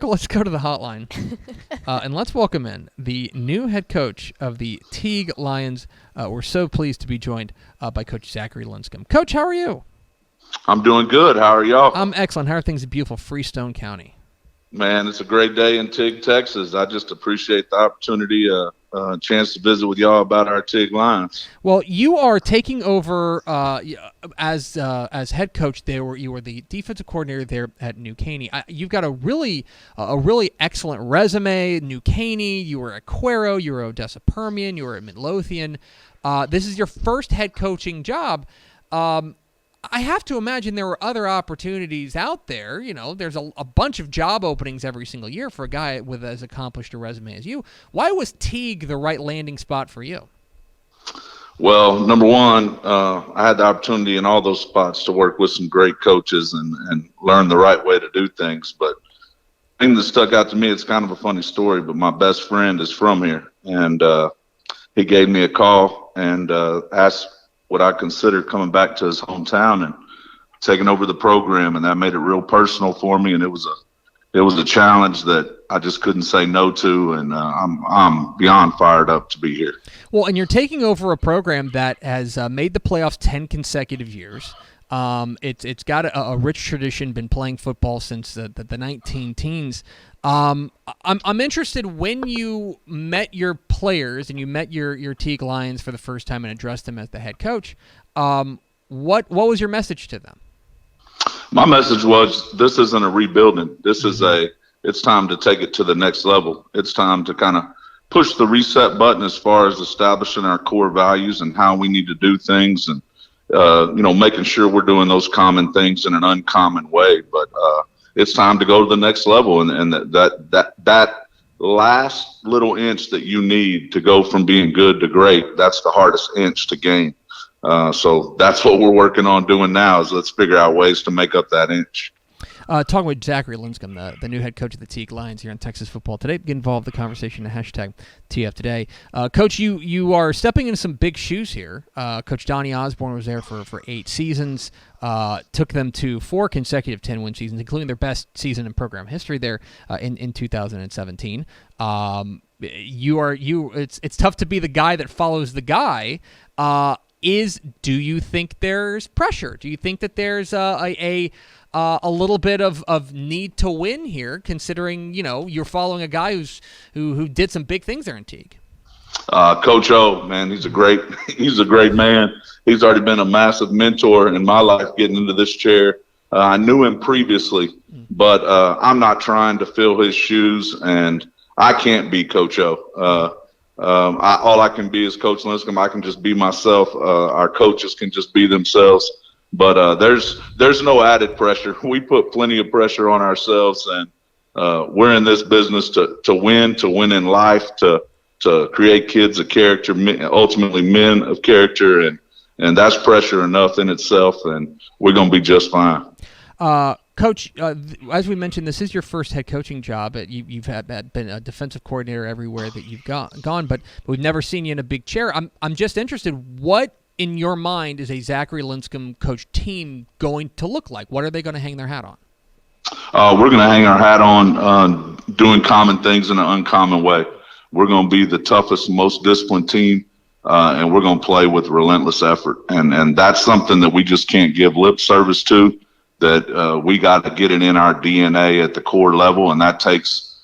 let's go to the hotline, and let's welcome in the new head coach of the Teague Lions. We're so pleased to be joined by Coach Zachary Linscomb. Coach, how are you? I'm doing good. How are y'all? I'm excellent. How are things in beautiful Freestone County? Man, it's a great day in Teague, Texas. I just appreciate the opportunity, chance to visit with y'all about our Teague Lions. Well, you are taking over as head coach there. You were the defensive coordinator there at New Caney. You've got a really excellent resume. New Caney, you were at Cuero, you were at Odessa Permian, you were at Midlothian. This is your first head coaching job. I have to imagine there were other opportunities out there. You know, there's a bunch of job openings every single year for a guy with as accomplished a resume as you. Why was Teague the right landing spot for you? Well, number one, I had the opportunity in all those spots to work with some great coaches and learn the right way to do things. But the thing that stuck out to me, it's kind of a funny story, but my best friend is from here. And he gave me a call and asked what I considered coming back to his hometown and taking over the program, and that made it real personal for me. And it was a challenge that I just couldn't say no to, and I'm beyond fired up to be here. Well, and you're taking over a program that has made the playoffs 10 consecutive years. It's got a rich tradition, been playing football since the 19 teens. I'm interested, when you met your players and you met your Teague Lions for the first time and addressed them as the head coach, what was your message to them? My message was, this isn't a rebuilding. This is it's time to take it to the next level. It's time to kind of push the reset button as far as establishing our core values and how we need to do things, and making sure we're doing those common things in an uncommon way. But it's time to go to the next level, and that last little inch that you need to go from being good to great, that's the hardest inch to gain. So that's what we're working on doing now, is let's figure out ways to make up that inch. Talking with Zachary Linscomb, the new head coach of the Teague Lions here in Texas football today. Get involved in the conversation at hashtag TF Today. Coach, you are stepping into some big shoes here. Coach Donnie Osborne was there for 8 seasons, took them to 4 consecutive 10-win seasons, including their best season in program history there in 2017. It's tough to be the guy that follows the guy. Do you think there's pressure? Do you think that there's a little bit of need to win here, considering you're following a guy who did some big things there in Teague? Coach O, man, he's a great man. He's already been a massive mentor in my life getting into this chair. I knew him previously, but I'm not trying to fill his shoes, and I can't be Coach O. All I can be is Coach Linscomb. I can just be myself. Our coaches can just be themselves. But there's no added pressure. We put plenty of pressure on ourselves, and we're in this business to win in life, to create kids of character, ultimately men of character, and that's pressure enough in itself, and we're going to be just fine. Coach, as we mentioned, this is your first head coaching job. You've been a defensive coordinator everywhere that you've gone, but we've never seen you in a big chair. I'm just interested, what in your mind is a Zachary Linscomb coach team going to look like? What are they going to hang their hat on? We're going to hang our hat on doing common things in an uncommon way. We're going to be the toughest, most disciplined team, and we're going to play with relentless effort. And that's something that we just can't give lip service to, that we got to get it in our DNA at the core level, and that takes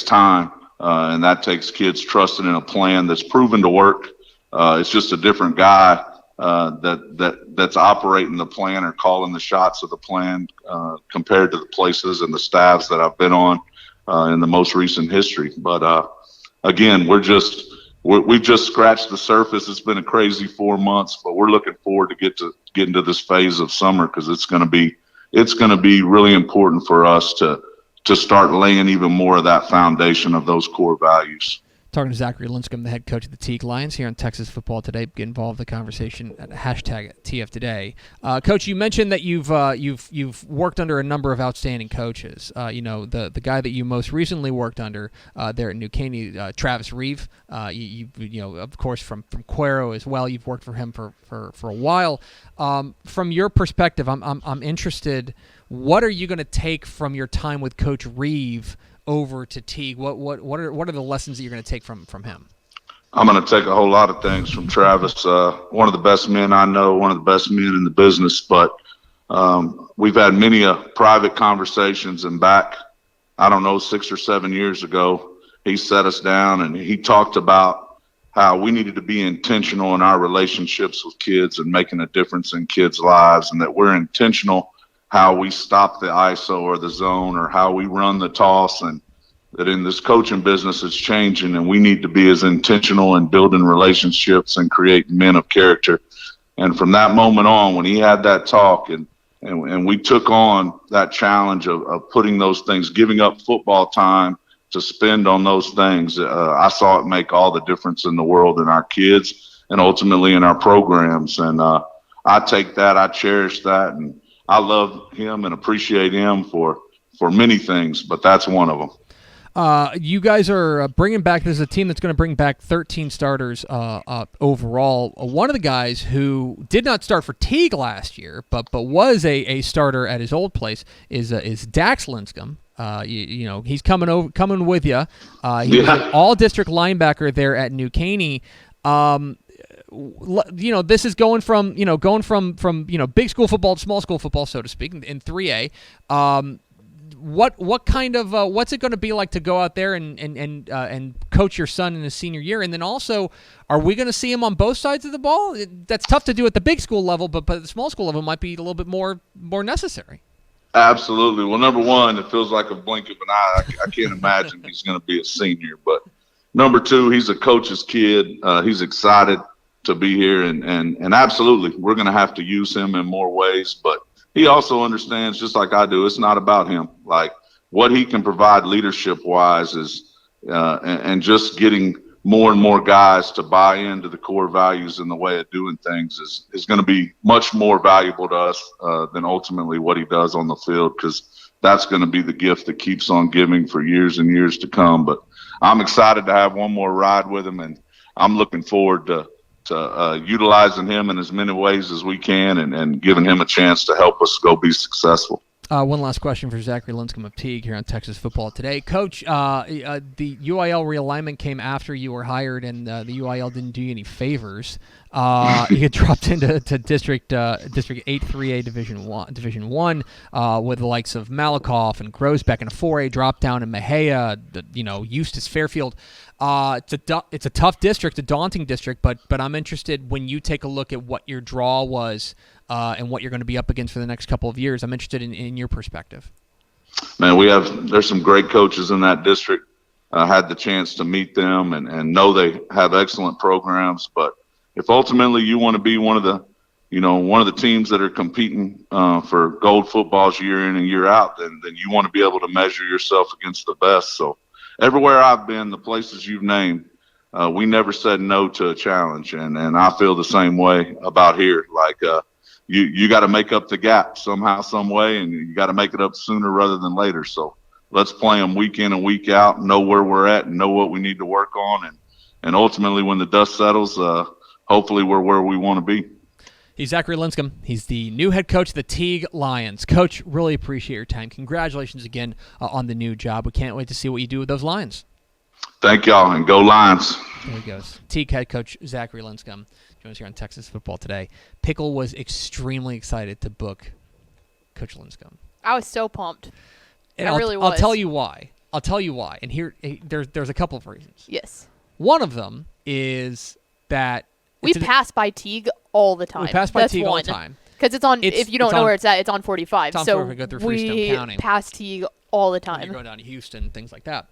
time, and that takes kids trusting in a plan that's proven to work. It's just a different guy that's operating the plan or calling the shots of the plan compared to the places and the staffs that I've been on in the most recent history. But again, we've just scratched the surface. It's been a crazy 4 months, but we're looking forward to get into this phase of summer, because it's going to be really important for us to start laying even more of that foundation of those core values. Talking to Zachary Linscomb, the head coach of the Teague Lions here on Texas Football Today. Get involved in the conversation at hashtag TFToday. Coach, you mentioned that you've worked under a number of outstanding coaches. The guy that you most recently worked under there at New Caney, Travis Reeve. You of course from Cuero as well. You've worked for him for a while. From your perspective, I'm interested. What are you going to take from your time with Coach Reeve over to Teague? What are the lessons that you're going to take from him? I'm going to take a whole lot of things from Travis. One of the best men I know, one of the best men in the business. But we've had many private conversations, and back, I don't know, 6 or 7 years ago, he sat us down and he talked about how we needed to be intentional in our relationships with kids and making a difference in kids' lives, and that we're intentional how we stop the ISO or the zone or how we run the toss, and that in this coaching business it's changing, and we need to be as intentional in building relationships and creating men of character. And from that moment on, when he had that talk and we took on that challenge of putting those things, giving up football time to spend on those things, I saw it make all the difference in the world in our kids and ultimately in our programs. And I take that, I cherish that, and I love him and appreciate him for many things, but that's one of them. You guys are bringing back, this is a team that's going to bring back 13 starters overall. One of the guys who did not start for Teague last year, but was a starter at his old place is Dax Linscomb. He's coming with you. He was an all-district linebacker there at New Caney. This is going from big school football to small school football, so to speak, in 3A. What kind of what's it going to be like to go out there and coach your son in his senior year? And then also, are we going to see him on both sides of the ball? That's tough to do at the big school level, but at the small school level might be a little bit more necessary. Absolutely. Well, number one, it feels like a blink of an eye. I can't imagine he's going to be a senior. But number two, he's a coach's kid. He's excited to be here, and absolutely, we're going to have to use him in more ways. But he also understands, just like I do, it's not about him. Like, what he can provide leadership-wise is, and just getting more and more guys to buy into the core values and the way of doing things is going to be much more valuable to us than ultimately what he does on the field, because that's going to be the gift that keeps on giving for years and years to come. But I'm excited to have one more ride with him, and I'm looking forward to utilizing him in as many ways as we can and giving him a chance to help us go be successful. One last question for Zachary Linscomb of Teague here on Texas Football Today. Coach, the UIL realignment came after you were hired, and the UIL didn't do you any favors. You get dropped into District 8 3A Division One with the likes of Malakoff and Grosbeck, and a 4A drop down in Mejia, Eustis, Fairfield. It's a tough district, a daunting district, but I'm interested when you take a look at what your draw was and what you're going to be up against for the next couple of years. I'm interested in your perspective. Man, there's some great coaches in that district. I had the chance to meet them and know they have excellent programs. But if ultimately you want to be one of the teams that are competing for gold footballs year in and year out, then you want to be able to measure yourself against the best. So everywhere I've been, the places you've named, we never said no to a challenge. And I feel the same way about here. Like, you got to make up the gap somehow, some way, and you got to make it up sooner rather than later. So let's play them week in and week out, know where we're at and know what we need to work on. And ultimately, when the dust settles, hopefully we're where we want to be. He's Zachary Linscomb. He's the new head coach of the Teague Lions. Coach, really appreciate your time. Congratulations again on the new job. We can't wait to see what you do with those Lions. Thank y'all, and go Lions. There he goes. Teague head coach Zachary Linscomb joins us here on Texas Football Today. Pickle was extremely excited to book Coach Linscomb. I was so pumped. And I really was. I'll tell you why. And here, there's a couple of reasons. Yes. One of them is that we pass by Teague all the time. We pass by Teague all the time. Because it's on, if you don't know where it's at, it's on 45. It's on so 45, go through Freestone County. We pass Teague all the time. You go down to Houston, things like that.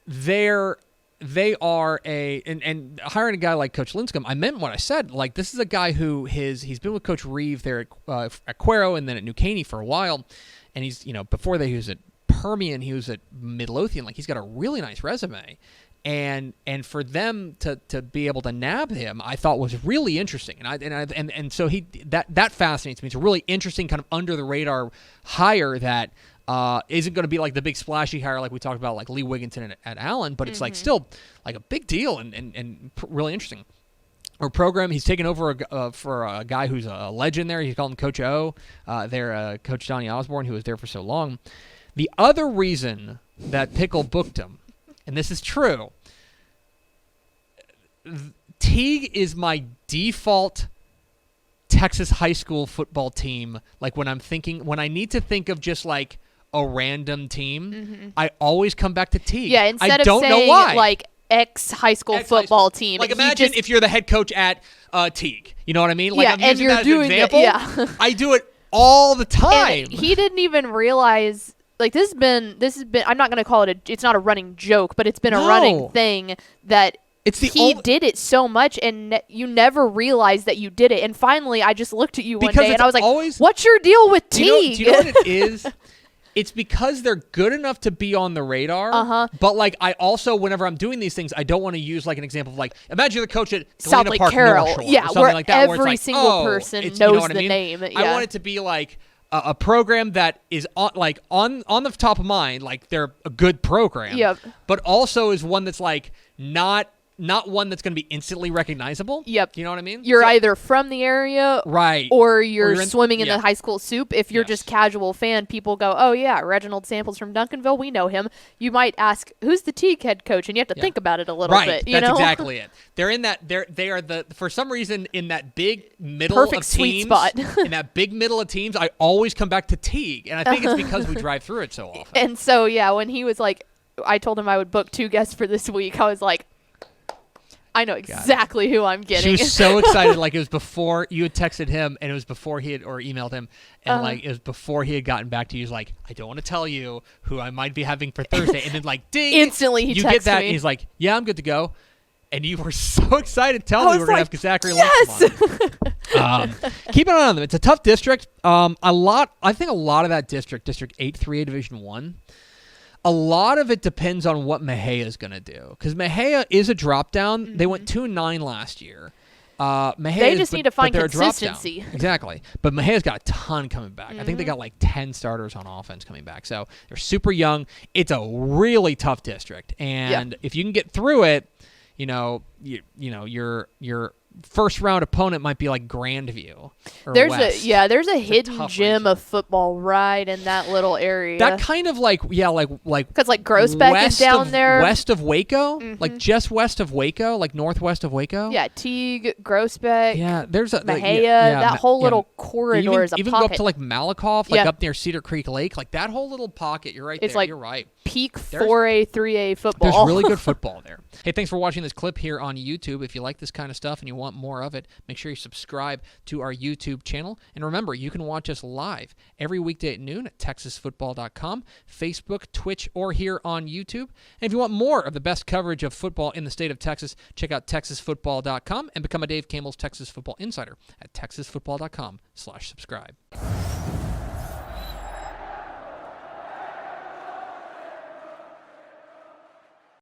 They are and hiring a guy like Coach Linscomb, I meant what I said. Like, this is a guy who he's been with Coach Reeve there at Cuero and then at New Caney for a while, and he's before that he was at Permian, he was at Midlothian. Like, he's got a really nice resume, And for them to be able to nab him, I thought was really interesting, and so that fascinates me. It's a really interesting kind of under the radar hire that isn't going to be like the big splashy hire like we talked about, like Lee Wigginton at Allen, but it's like still like a big deal and really interesting. Our program, he's taken over for a guy who's a legend there. He's called him Coach O. Coach Donnie Osborne, who was there for so long. The other reason that Pickle booked him, and this is true, Teague is my default Texas high school football team. Like when I need to think of just like a random team, I always come back to Teague. Yeah, instead I of don't saying know why. like ex-high school football team. Like imagine if you're the head coach at Teague. You know what I mean? Like I'm and using you're that as doing an example. it. Yeah. I do it all the time. And he didn't even realize. Like this has been. I'm not going to call it it's not a running joke, but it's been a running thing that he did it so much, and you never realized that you did it. And finally, I just looked at you one day, and I was like, "What's your deal with Teague?" Do you know what it is? It's because they're good enough to be on the radar. But like, I also, whenever I'm doing these things, I don't want to use like an example of like, imagine you're the coach at South Galena Lake Park, Carroll, North Shore, yeah, or something where like that, where it's every like, single person knows you know what the I mean? name. Yeah. I want it to be like a program that is on the top of mind, like they're a good program, but also is one that's like not one that's going to be instantly recognizable. Yep. You know what I mean? You're either from the area, right, or you're swimming in the high school soup. If you're just casual fan, people go, "Oh yeah, Reginald Samples from Duncanville, we know him." You might ask, "Who's the Teague head coach?" And you have to think about it a little bit. That's exactly it. They're in that. They are for some reason in that big middle perfect of sweet teams, spot. In that big middle of teams, I always come back to Teague, and I think it's because we drive through it so often. And so when he was like, I told him I would book 2 guests for this week. I was like, I know exactly who I'm getting. She was so excited. Like it was before you had texted him, and it was before he had or emailed him, and like it was before he had gotten back to you. He was like, "I don't want to tell you who I might be having for Thursday," and then like, ding! Instantly, you get that, me. and he's like, "Yeah, I'm good to go," and you were so excited to tell me we were gonna have Zachary Linscomb on. Keep an eye on them. It's a tough district. I think a lot of that District 8-3A Division 1. A lot of it depends on what Mejia is going to do, because Mejia is a drop down. They went 2-9 last year. They just need to find consistency. Exactly. But Mejia's got a ton coming back. I think they got like 10 starters on offense coming back. So they're super young. It's a really tough district, and if you can get through it, your first round opponent might be like Grandview. Or there's West. there's a hidden gem of football right in that little area. That kind of like because like Groesbeck is down there, west of Waco, like just west of Waco, like northwest of Waco. Yeah, Teague, Groesbeck. Yeah, there's a Mejia. That whole little corridor is a even pocket. go up to like Malakoff, like up near Cedar Creek Lake, like that whole little pocket. You're right. It's there. like you're right. Peak 4A, 3A football. There's really good football there. Hey, thanks for watching this clip here on YouTube. If you like this kind of stuff and you want more of it, make sure you subscribe to our YouTube channel. And remember, you can watch us live every weekday at noon at TexasFootball.com, Facebook, Twitch, or here on YouTube. And if you want more of the best coverage of football in the state of Texas, check out TexasFootball.com and become a Dave Campbell's Texas Football Insider at TexasFootball.com/subscribe.